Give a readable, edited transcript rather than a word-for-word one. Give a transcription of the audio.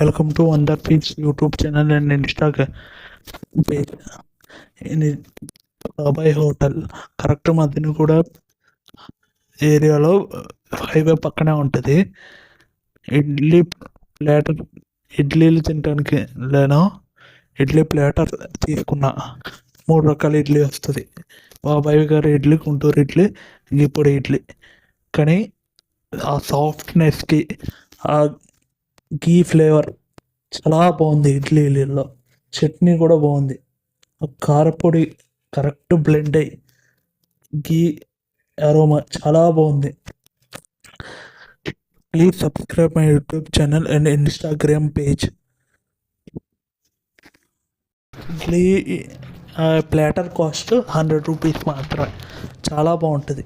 Welcome to wonder peach YouTube channel and Instagram page. ఇది బాబాయ్ hotel correct మధ్యన కూడా ఏరియాలో హైవే పక్కనే ఉంటుంది. ఇడ్లీ ప్లాటర్, ఇడ్లీలు తినడానికి నేను ఇడ్లీ ప్లాటర్ తీసుకున్నా. 3 రకాల ఇడ్లీ వస్తుంది. బాబాయ్ గారి ఇడ్లీ, గుంటూరు ఇడ్లీ, ఇప్పుడు ఇడ్లీ. కానీ ఆ సాఫ్ట్నెస్కి, ఆ గీ ఫ్లేవర్ చాలా బాగుంది. ఇడ్లీలో చట్నీ కూడా బాగుంది. ఆ కారపొడి కరెక్ట్ బ్లెండ్ అయ్యి గీ అరోమా చాలా బాగుంది. Please subscribe my YouTube channel and Instagram page. Idli platter cost 100 rupees మాత్రమే. చాలా బాగుంటుంది.